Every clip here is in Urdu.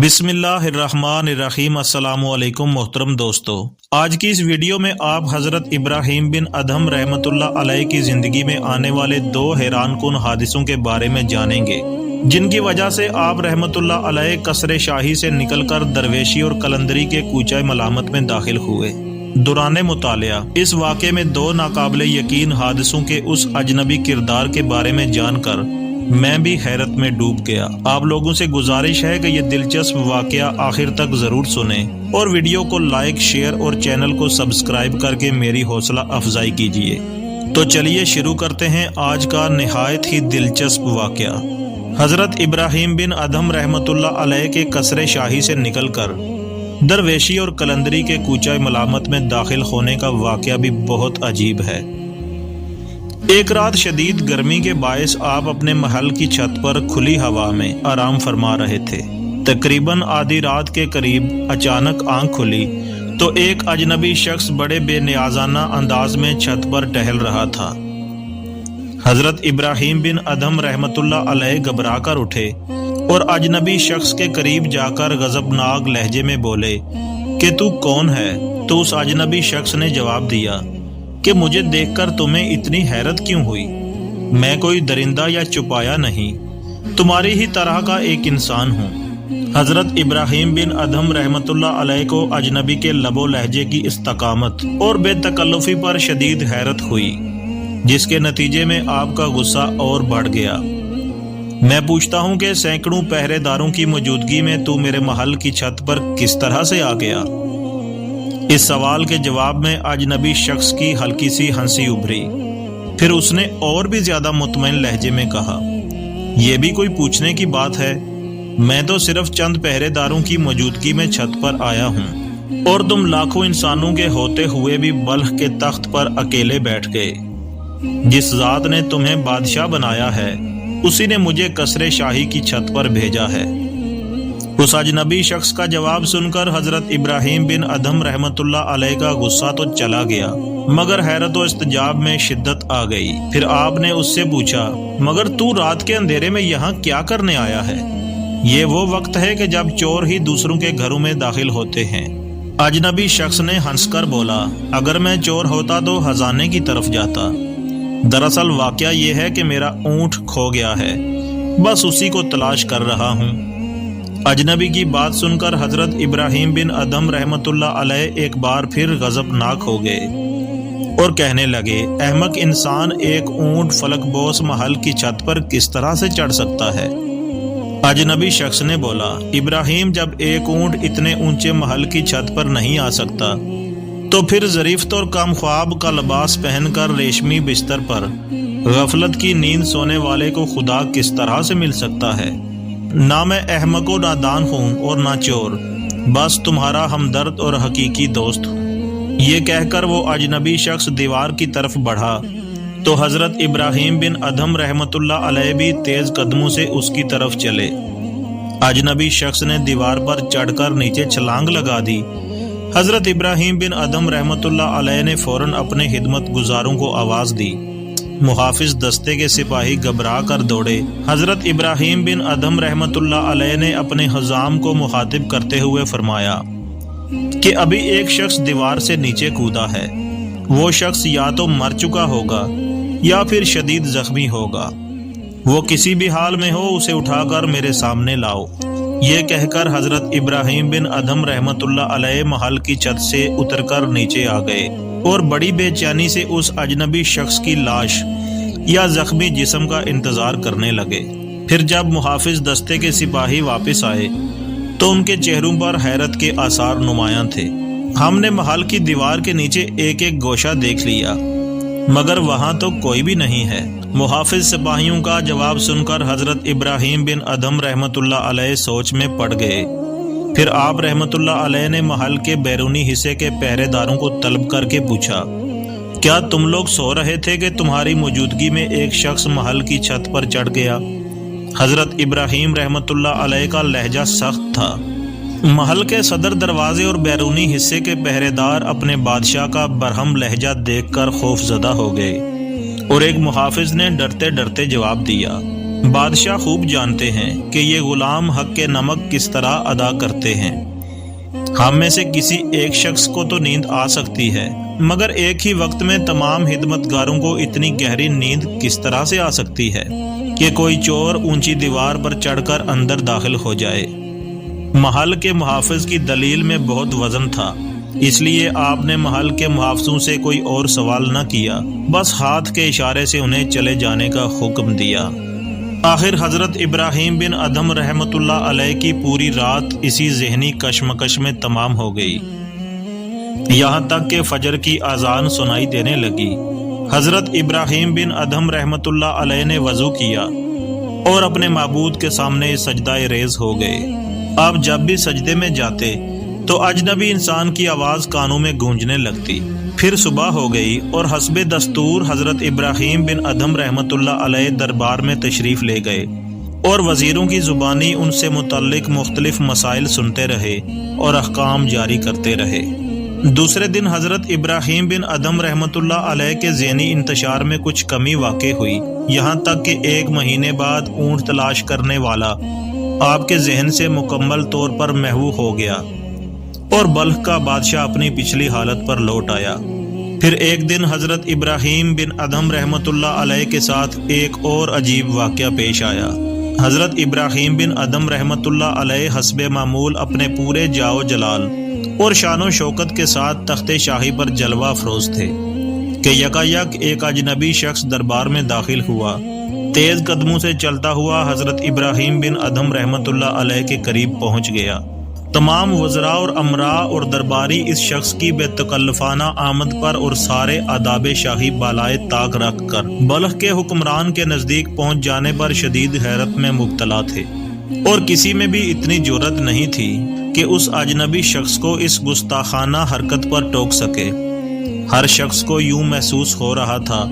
بسم اللہ الرحمن الرحیم۔ السلام علیکم محترم دوستو، آج کی اس ویڈیو میں آپ حضرت ابراہیم بن ادہم رحمۃ اللہ علیہ کی زندگی میں آنے والے دو حیران کن حادثوں کے بارے میں جانیں گے، جن کی وجہ سے آپ رحمۃ اللہ علیہ قصر شاہی سے نکل کر درویشی اور قلندری کے کوچہ ملامت میں داخل ہوئے۔ دوران مطالعہ اس واقعے میں دو ناقابل یقین حادثوں کے اس اجنبی کردار کے بارے میں جان کر میں بھی حیرت میں ڈوب گیا۔ آپ لوگوں سے گزارش ہے کہ یہ دلچسپ واقعہ آخر تک ضرور سنیں اور ویڈیو کو لائک، شیئر اور چینل کو سبسکرائب کر کے میری حوصلہ افزائی کیجیے۔ تو چلیے شروع کرتے ہیں آج کا نہایت ہی دلچسپ واقعہ۔ حضرت ابراہیم بن ادہم رحمۃ اللہ علیہ کے قصر شاہی سے نکل کر درویشی اور قلندری کے کوچہ ملامت میں داخل ہونے کا واقعہ بھی بہت عجیب ہے۔ ایک رات شدید گرمی کے باعث آپ اپنے محل کی چھت پر کھلی ہوا میں آرام فرما رہے تھے۔ تقریباً آدھی رات کے قریب اچانک آنکھ کھلی تو ایک اجنبی شخص بڑے بے نیازانہ انداز میں چھت پر ٹہل رہا تھا۔ حضرت ابراہیم بن ادہم رحمۃ اللہ علیہ گھبرا کر اٹھے اور اجنبی شخص کے قریب جا کر غضبناک لہجے میں بولے کہ تو کون ہے؟ تو اس اجنبی شخص نے جواب دیا کہ مجھے دیکھ کر تمہیں اتنی حیرت کیوں ہوئی؟ میں کوئی درندہ یا چپایا نہیں، تمہاری ہی طرح کا ایک انسان ہوں۔ حضرت ابراہیم بن ادہم رحمۃ اللہ علیہ کو اجنبی کے لب و لہجے کی استقامت اور بے تکلفی پر شدید حیرت ہوئی، جس کے نتیجے میں آپ کا غصہ اور بڑھ گیا۔ میں پوچھتا ہوں کہ سینکڑوں پہرے داروں کی موجودگی میں تو میرے محل کی چھت پر کس طرح سے آ گیا؟ اس سوال کے جواب میں اجنبی شخص کی ہلکی سی ہنسی ابھری۔ پھر اس نے اور بھی زیادہ مطمئن لہجے میں کہا، یہ بھی کوئی پوچھنے کی بات ہے؟ میں تو صرف چند پہرے داروں کی موجودگی میں چھت پر آیا ہوں، اور تم لاکھوں انسانوں کے ہوتے ہوئے بھی بلخ کے تخت پر اکیلے بیٹھ گئے۔ جس ذات نے تمہیں بادشاہ بنایا ہے اسی نے مجھے قصر شاہی کی چھت پر بھیجا ہے۔ اس اجنبی شخص کا جواب سن کر حضرت ابراہیم بن ادہم رحمۃ اللہ علیہ کا غصہ تو چلا گیا، مگر حیرت و استجاب میں شدت آ گئی۔ پھر آپ نے اس سے پوچھا، مگر تو رات کے اندھیرے میں یہاں کیا کرنے آیا ہے؟ یہ وہ وقت ہے کہ جب چور ہی دوسروں کے گھروں میں داخل ہوتے ہیں۔ اجنبی شخص نے ہنس کر بولا، اگر میں چور ہوتا تو خزانے کی طرف جاتا۔ دراصل واقعہ یہ ہے کہ میرا اونٹ کھو گیا ہے، بس اسی کو تلاش کر رہا ہوں۔ اجنبی کی بات سن کر حضرت ابراہیم بن ادہم رحمۃ اللہ علیہ ایک بار پھر غضبناک ہو گئے اور کہنے لگے، احمق انسان، ایک اونٹ فلک بوس محل کی چھت پر کس طرح سے چڑھ سکتا ہے؟ اجنبی شخص نے بولا، ابراہیم، جب ایک اونٹ اتنے اونچے محل کی چھت پر نہیں آ سکتا تو پھر ظریفت اور کم خواب کا لباس پہن کر ریشمی بستر پر غفلت کی نیند سونے والے کو خدا کس طرح سے مل سکتا ہے؟ نہ میں احمق و نادان ہوں اور نہ چور، بس تمہارا ہمدرد اور حقیقی دوست ہوں۔ یہ کہہ کر وہ اجنبی شخص دیوار کی طرف بڑھا تو حضرت ابراہیم بن ادہم رحمۃ اللہ علیہ بھی تیز قدموں سے اس کی طرف چلے۔ اجنبی شخص نے دیوار پر چڑھ کر نیچے چھلانگ لگا دی۔ حضرت ابراہیم بن ادہم رحمۃ اللہ علیہ نے فوراً اپنے خدمت گزاروں کو آواز دی۔ محافظ دستے کے سپاہی گھبرا کر دوڑے۔ حضرت ابراہیم بن ادہم رحمۃ اللہ علیہ نے اپنے حزام کو مخاطب کرتے ہوئے فرمایا کہ ابھی ایک شخص دیوار سے نیچے کودا ہے، وہ شخص یا تو مر چکا ہوگا یا پھر شدید زخمی ہوگا، وہ کسی بھی حال میں ہو اسے اٹھا کر میرے سامنے لاؤ۔ یہ کہہ کر حضرت ابراہیم بن ادہم رحمۃ اللہ علیہ محل کی چھت سے اتر کر نیچے آ گئے اور بڑی بے چینی سے اس اجنبی شخص کی لاش یا زخمی جسم کا انتظار کرنے لگے۔ پھر جب محافظ دستے کے سپاہی واپس آئے تو ان کے چہروں پر حیرت کے آثار نمایاں تھے۔ ہم نے محل کی دیوار کے نیچے ایک ایک گوشہ دیکھ لیا، مگر وہاں تو کوئی بھی نہیں ہے۔ محافظ سپاہیوں کا جواب سن کر حضرت ابراہیم بن ادہم رحمۃ اللہ علیہ سوچ میں پڑ گئے۔ پھر آپ رحمۃ اللہ علیہ نے محل کے بیرونی حصے کے پہرے داروں کو طلب کر کے پوچھا، کیا تم لوگ سو رہے تھے کہ تمہاری موجودگی میں ایک شخص محل کی چھت پر چڑھ گیا؟ حضرت ابراہیم رحمۃ اللہ علیہ کا لہجہ سخت تھا۔ محل کے صدر دروازے اور بیرونی حصے کے پہرے دار اپنے بادشاہ کا برہم لہجہ دیکھ کر خوف زدہ ہو گئے، اور ایک محافظ نے ڈرتے ڈرتے جواب دیا، بادشاہ خوب جانتے ہیں کہ یہ غلام حق کے نمک کس طرح ادا کرتے ہیں۔ ہم میں سے کسی ایک شخص کو تو نیند آ سکتی ہے، مگر ایک ہی وقت میں تمام خدمتگاروں کو اتنی گہری نیند کس طرح سے آ سکتی ہے کہ کوئی چور اونچی دیوار پر چڑھ کر اندر داخل ہو جائے۔ محل کے محافظ کی دلیل میں بہت وزن تھا، اس لیے آپ نے محل کے محافظوں سے کوئی اور سوال نہ کیا، بس ہاتھ کے اشارے سے انہیں چلے جانے کا حکم دیا۔ آخر حضرت ابراہیم بن ادھم رحمۃ اللہ علیہ کی پوری رات اسی ذہنی کشمکش میں تمام ہو گئی، یہاں تک کہ فجر کی اذان سنائی دینے لگی۔ حضرت ابراہیم بن ادھم رحمۃ اللہ علیہ نے وضو کیا اور اپنے معبود کے سامنے سجدہ ریز ہو گئے۔ آپ جب بھی سجدے میں جاتے تو اجنبی انسان کی آواز کانوں میں گونجنے لگتی۔ پھر صبح ہو گئی اور حسب دستور حضرت ابراہیم بن ادھم رحمۃ اللہ علیہ دربار میں تشریف لے گئے اور وزیروں کی زبانی ان سے متعلق مختلف مسائل سنتے رہے اور احکام جاری کرتے رہے۔ دوسرے دن حضرت ابراہیم بن ادھم رحمۃ اللہ علیہ کے ذہنی انتشار میں کچھ کمی واقع ہوئی، یہاں تک کہ 1 مہینے بعد اونٹ تلاش کرنے والا آپ کے ذہن سے مکمل طور پر محو ہو گیا اور بلخ کا بادشاہ اپنی پچھلی حالت پر لوٹ آیا۔ پھر ایک دن حضرت ابراہیم بن ادھم رحمۃ اللہ علیہ کے ساتھ ایک اور عجیب واقعہ پیش آیا۔ حضرت ابراہیم بن ادھم رحمۃ اللہ علیہ حسب معمول اپنے پورے جاؤ جلال اور شان و شوکت کے ساتھ تخت شاہی پر جلوہ افروز تھے کہ یکایک ایک اجنبی شخص دربار میں داخل ہوا، تیز قدموں سے چلتا ہوا حضرت ابراہیم بن ادھم رحمۃ اللہ علیہ کے قریب پہنچ گیا۔ تمام وزراء اور امراء اور درباری اس شخص کی بے تکلفانہ آمد پر اور سارے آداب شاہی بالائے طاق رکھ کر بلخ کے حکمران کے نزدیک پہنچ جانے پر شدید حیرت میں مبتلا تھے، اور کسی میں بھی اتنی جرأت نہیں تھی کہ اس اجنبی شخص کو اس گستاخانہ حرکت پر ٹوک سکے۔ ہر شخص کو یوں محسوس ہو رہا تھا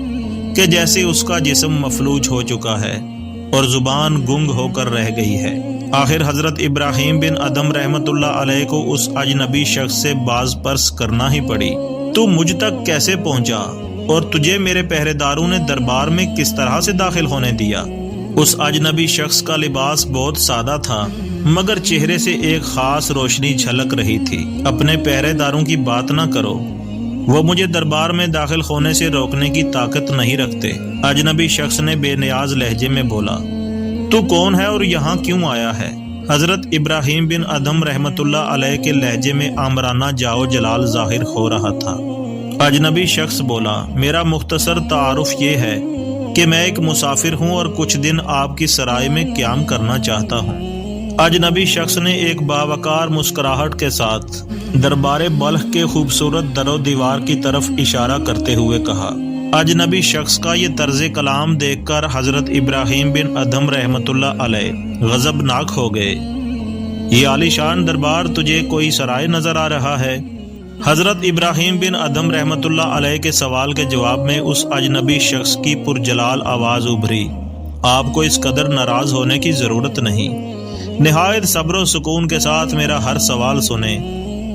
کہ جیسے اس کا جسم مفلوج ہو چکا ہے اور زبان گنگ ہو کر رہ گئی ہے۔ آخر حضرت ابراہیم بن ادھم رحمۃ اللہ علیہ کو اس اجنبی شخص سے باز پرس کرنا ہی پڑی۔ تو مجھ تک کیسے پہنچا اور تجھے میرے پہرے داروں نے دربار میں کس طرح سے داخل ہونے دیا؟ اس اجنبی شخص کا لباس بہت سادہ تھا، مگر چہرے سے ایک خاص روشنی جھلک رہی تھی۔ اپنے پہرے داروں کی بات نہ کرو، وہ مجھے دربار میں داخل ہونے سے روکنے کی طاقت نہیں رکھتے، اجنبی شخص نے بے نیاز لہجے میں بولا۔ تو کون ہے اور یہاں کیوں آیا ہے؟ حضرت ابراہیم بن ادھم رحمۃ اللہ علیہ کے لہجے میں آمرانہ جاؤ جلال ظاہر ہو رہا تھا۔ اجنبی شخص بولا، میرا مختصر تعارف یہ ہے کہ میں ایک مسافر ہوں اور کچھ دن آپ کی سرائے میں قیام کرنا چاہتا ہوں۔ اجنبی شخص نے ایک باوقار مسکراہٹ کے ساتھ دربار بلخ کے خوبصورت در و دیوار کی طرف اشارہ کرتے ہوئے کہا۔ اجنبی شخص کا یہ طرز کلام دیکھ کر حضرت ابراہیم بن ادھم رحمۃ اللہ علیہ غضبناک ہو گئے۔ یہ عالی شان دربار تجھے کوئی سرائے نظر آ رہا ہے؟ حضرت ابراہیم بن ادھم رحمۃ اللہ علیہ کے سوال کے جواب میں اس اجنبی شخص کی پرجلال آواز ابھری، آپ کو اس قدر ناراض ہونے کی ضرورت نہیں، نہایت صبر و سکون کے ساتھ میرا ہر سوال سنیں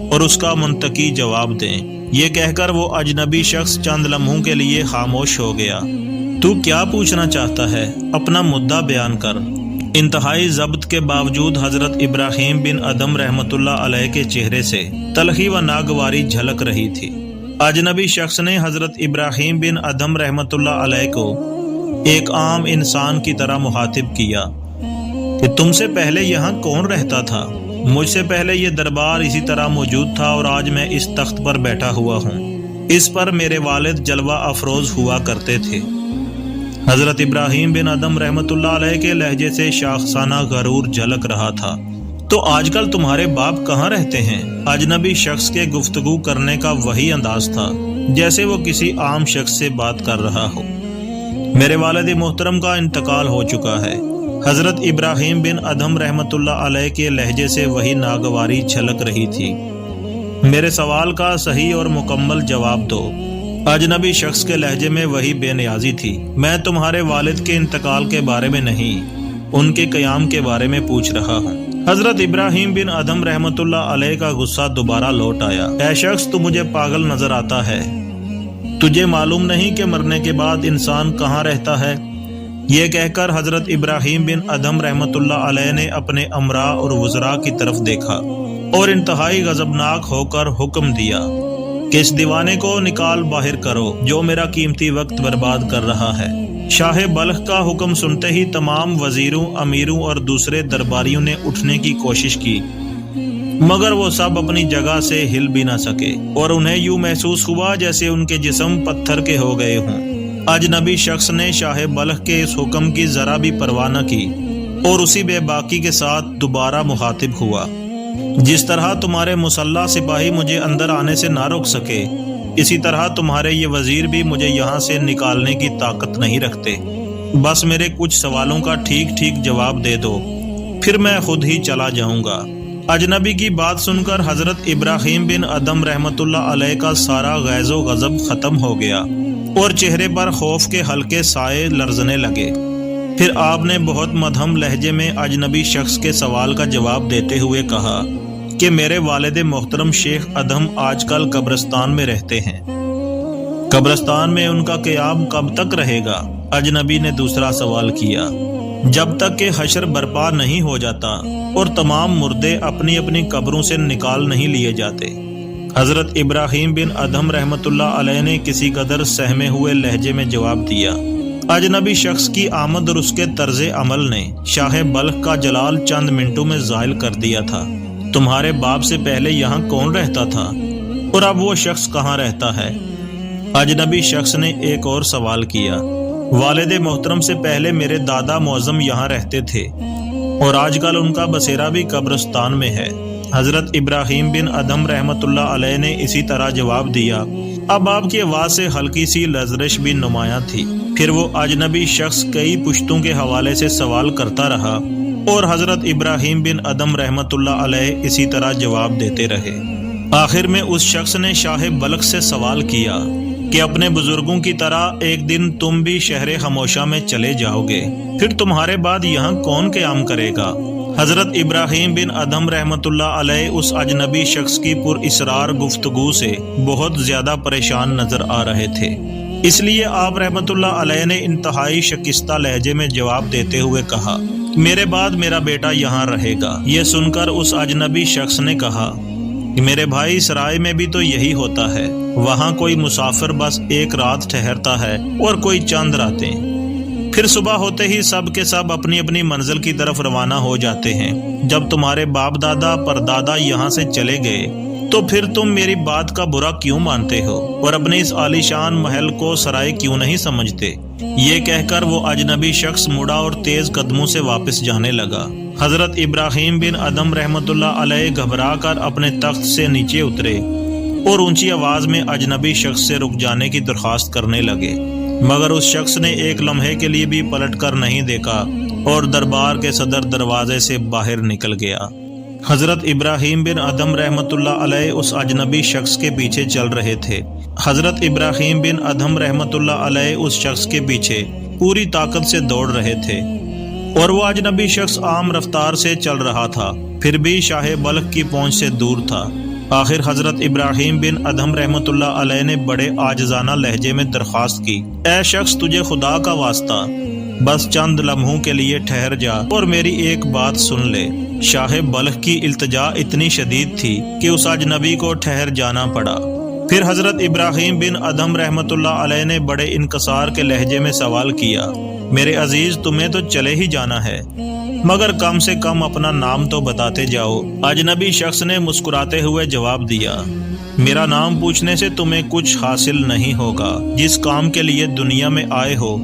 اور اس کا منطقی جواب دیں۔ یہ کہہ کر وہ اجنبی شخص چند لمحوں کے لیے خاموش ہو گیا۔ تو کیا پوچھنا چاہتا ہے؟ اپنا مدعا بیان کر۔ انتہائی ضبط کے باوجود حضرت ابراہیم بن ادھم رحمۃ اللہ علیہ کے چہرے سے تلخی و ناگواری جھلک رہی تھی۔ اجنبی شخص نے حضرت ابراہیم بن ادھم رحمۃ اللہ علیہ کو ایک عام انسان کی طرح مخاطب کیا کہ تم سے پہلے یہاں کون رہتا تھا؟ مجھ سے پہلے یہ دربار اسی طرح موجود تھا اور آج میں اس تخت پر بیٹھا ہوا ہوں، اس پر میرے والد جلوہ افروز ہوا کرتے تھے۔ حضرت ابراہیم بن ادھم رحمۃ اللہ علیہ کے لہجے سے شاخسانہ غرور جھلک رہا تھا۔ تو آج کل تمہارے باپ کہاں رہتے ہیں؟ اجنبی شخص کے گفتگو کرنے کا وہی انداز تھا جیسے وہ کسی عام شخص سے بات کر رہا ہو۔ میرے والد محترم کا انتقال ہو چکا ہے۔ حضرت ابراہیم بن ادھم رحمۃ اللہ علیہ کے لہجے سے وہی ناگواری چھلک رہی تھی۔ میرے سوال کا صحیح اور مکمل جواب دو۔ اجنبی شخص کے لہجے میں وہی بے نیازی تھی۔ میں تمہارے والد کے انتقال کے بارے میں نہیں، ان کے قیام کے بارے میں پوچھ رہا ہوں۔ حضرت ابراہیم بن ادھم رحمۃ اللہ علیہ کا غصہ دوبارہ لوٹ آیا۔ اے شخص، تو مجھے پاگل نظر آتا ہے؟ تجھے معلوم نہیں کہ مرنے کے بعد انسان کہاں رہتا ہے؟ یہ کہہ کر حضرت ابراہیم بن ادھم رحمۃ اللہ علیہ نے اپنے امراء اور وزراء کی طرف دیکھا اور انتہائی غضبناک ہو کر حکم دیا کہ اس دیوانے کو نکال باہر کرو جو میرا قیمتی وقت برباد کر رہا ہے۔ شاہ بلخ کا حکم سنتے ہی تمام وزیروں، امیروں اور دوسرے درباریوں نے اٹھنے کی کوشش کی، مگر وہ سب اپنی جگہ سے ہل بھی نہ سکے اور انہیں یوں محسوس ہوا جیسے ان کے جسم پتھر کے ہو گئے ہوں۔ اجنبی شخص نے شاہ بلخ کے اس حکم کی ذرا بھی پرواہ نہ کی اور اسی بے باکی کے ساتھ دوبارہ مخاطب ہوا، جس طرح تمہارے مسلح سپاہی مجھے اندر آنے سے نہ روک سکے، اسی طرح تمہارے یہ وزیر بھی مجھے یہاں سے نکالنے کی طاقت نہیں رکھتے۔ بس میرے کچھ سوالوں کا ٹھیک ٹھیک جواب دے دو، پھر میں خود ہی چلا جاؤں گا۔ اجنبی کی بات سن کر حضرت ابراہیم بن ادھم رحمۃ اللہ علیہ کا سارا غیظ و غضب ختم ہو گیا اور چہرے پر خوف کے ہلکے سائے لرزنے لگے۔ پھر آپ نے بہت مدھم لہجے میں اجنبی شخص کے سوال کا جواب دیتے ہوئے کہا کہ میرے والد محترم شیخ ادھم آج کل قبرستان میں رہتے ہیں۔ قبرستان میں ان کا قیام کب تک رہے گا؟ اجنبی نے دوسرا سوال کیا۔ جب تک کہ حشر برپا نہیں ہو جاتا اور تمام مردے اپنی اپنی قبروں سے نکال نہیں لیے جاتے۔ حضرت ابراہیم بن ادھم رحمۃ اللہ علیہ نے کسی قدر سہمے ہوئے لہجے میں جواب دیا۔ اجنبی شخص کی آمد اور اس کے طرز عمل نے شاہ بلخ کا جلال چند منٹوں میں زائل کر دیا تھا۔ تمہارے باپ سے پہلے یہاں کون رہتا تھا اور اب وہ شخص کہاں رہتا ہے؟ اجنبی شخص نے ایک اور سوال کیا۔ والد محترم سے پہلے میرے دادا معظم یہاں رہتے تھے اور آج کل ان کا بسیرا بھی قبرستان میں ہے۔ حضرت ابراہیم بن ادھم رحمۃ اللہ علیہ نے اسی طرح جواب دیا۔ اب آپ کی آواز سے ہلکی سی لرزش بھی نمایاں تھی۔ پھر وہ اجنبی شخص کئی پشتوں کے حوالے سے سوال کرتا رہا اور حضرت ابراہیم بن ادھم رحمۃ اللہ علیہ اسی طرح جواب دیتے رہے۔ آخر میں اس شخص نے شاہ بلخ سے سوال کیا کہ اپنے بزرگوں کی طرح ایک دن تم بھی شہر خموشہ میں چلے جاؤ گے، پھر تمہارے بعد یہاں کون قیام کرے گا؟ حضرت ابراہیم بن ادھم رحمۃ اللہ علیہ اس اجنبی شخص کی پر اسرار گفتگو سے بہت زیادہ پریشان نظر آ رہے تھے، اس لیے آپ رحمۃ اللہ علیہ نے انتہائی شکستہ لہجے میں جواب دیتے ہوئے کہا، میرے بعد میرا بیٹا یہاں رہے گا۔ یہ سن کر اس اجنبی شخص نے کہا کہ میرے بھائی، سرائے میں بھی تو یہی ہوتا ہے، وہاں کوئی مسافر بس ایک رات ٹھہرتا ہے اور کوئی چند راتیں، پھر صبح ہوتے ہی سب کے سب اپنی اپنی منزل کی طرف روانہ ہو جاتے ہیں۔ جب تمہارے باپ دادا پردادا یہاں سے چلے گئے تو پھر تم میری بات کا برا کیوں مانتے ہو اور اپنے اس عالیشان محل کو سرائے کیوں نہیں سمجھتے؟ یہ کہہ کر وہ اجنبی شخص مڑا اور تیز قدموں سے واپس جانے لگا۔ حضرت ابراہیم بن ادھم رحمۃ اللہ علیہ گھبرا کر اپنے تخت سے نیچے اترے اور اونچی آواز میں اجنبی شخص سے رک جانے کی درخواست کرنے لگے، مگر اس شخص نے ایک لمحے کے لیے بھی پلٹ کر نہیں دیکھا اور دربار کے صدر دروازے سے باہر نکل گیا۔ حضرت ابراہیم بن ادھم رحمۃ اللہ علیہ اس اجنبی شخص کے پیچھے چل رہے تھے۔ حضرت ابراہیم بن ادھم رحمۃ اللہ علیہ اس شخص کے پیچھے پوری طاقت سے دوڑ رہے تھے اور وہ اجنبی شخص عام رفتار سے چل رہا تھا، پھر بھی شاہ بلخ کی پہنچ سے دور تھا۔ آخر حضرت ابراہیم بن ادھم رحمۃ اللہ علیہ نے بڑے عاجزانہ لہجے میں درخواست کی، اے شخص، تجھے خدا کا واسطہ بس چند لمحوں کے لیے ٹھہر جا اور میری ایک بات سن لے۔ شاہ بلخ کی التجا اتنی شدید تھی کہ اس اجنبی کو ٹھہر جانا پڑا۔ پھر حضرت ابراہیم بن ادھم رحمۃ اللہ علیہ نے بڑے انکسار کے لہجے میں سوال کیا، میرے عزیز، تمہیں تو چلے ہی جانا ہے، مگر کم سے کم اپنا نام تو بتاتے جاؤ۔ اجنبی شخص نے مسکراتے ہوئے جواب دیا، میرا نام پوچھنے سے تمہیں کچھ حاصل نہیں ہوگا۔ جس کام کے لیے دنیا میں آئے ہو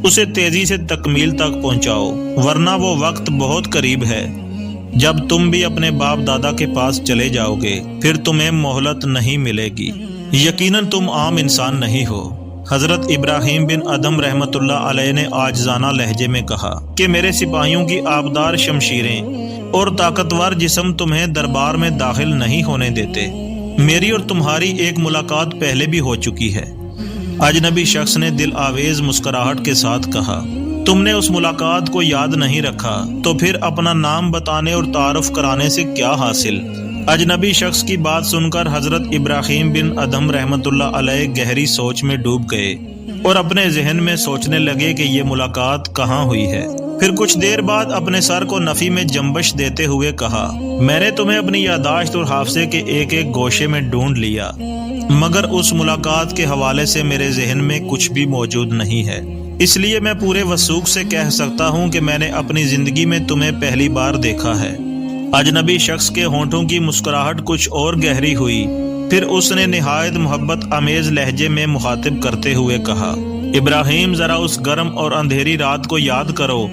اسے تیزی سے تکمیل تک پہنچاؤ، ورنہ وہ وقت بہت قریب ہے جب تم بھی اپنے باپ دادا کے پاس چلے جاؤ گے، پھر تمہیں مہلت نہیں ملے گی، یقیناً تم عام انسان نہیں ہو۔ حضرت ابراہیم بن ادھم رحمۃ اللہ علیہ نے عاجزانہ لہجے میں کہا کہ میرے سپاہیوں کی آبدار شمشیریں اور طاقتور جسم تمہیں دربار میں داخل نہیں ہونے دیتے۔ میری اور تمہاری ایک ملاقات پہلے بھی ہو چکی ہے۔ اجنبی شخص نے دل آویز مسکراہٹ کے ساتھ کہا، تم نے اس ملاقات کو یاد نہیں رکھا تو پھر اپنا نام بتانے اور تعارف کرانے سے کیا حاصل؟ اجنبی شخص کی بات سن کر حضرت ابراہیم بن ادھم رحمت اللہ علیہ گہری سوچ میں ڈوب گئے اور اپنے ذہن میں سوچنے لگے کہ یہ ملاقات کہاں ہوئی ہے۔ پھر کچھ دیر بعد اپنے سر کو نفی میں جنبش دیتے ہوئے کہا، میں نے تمہیں اپنی یادداشت اور حافظے کے ایک ایک گوشے میں ڈھونڈ لیا، مگر اس ملاقات کے حوالے سے میرے ذہن میں کچھ بھی موجود نہیں ہے۔ اس لیے میں پورے وثوق سے کہہ سکتا ہوں کہ میں نے اپنی زندگی میں تمہیں پہلی بار دیکھا ہے۔ اجنبی شخص کے ہونٹوں کی مسکراہٹ کچھ اور گہری ہوئی، پھر اس نے نہایت محبت آمیز لہجے میں مخاطب کرتے ہوئے کہا، ابراہیم، ذرا اس گرم اور اندھیری رات کو یاد کرو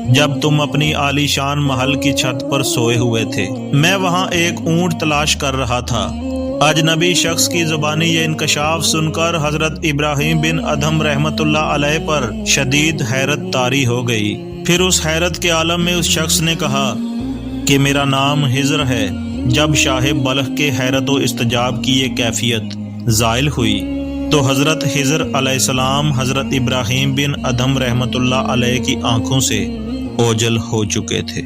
جب تم اپنی عالی شان محل کی چھت پر سوئے ہوئے تھے۔ میں وہاں ایک اونٹ تلاش کر رہا تھا۔ اجنبی شخص کی زبانی یہ انکشاف سن کر حضرت ابراہیم بن ادھم رحمت اللہ علیہ پر شدید حیرت طاری ہو گئی۔ پھر اس حیرت کے عالم میں اس شخص نے کہا کہ میرا نام خضر ہے۔ جب شاہ بلخ کے حیرت و استجاب کی یہ کیفیت زائل ہوئی تو حضرت خضر علیہ السلام حضرت ابراہیم بن ادھم رحمت اللہ علیہ کی آنکھوں سے اوجھل ہو چکے تھے۔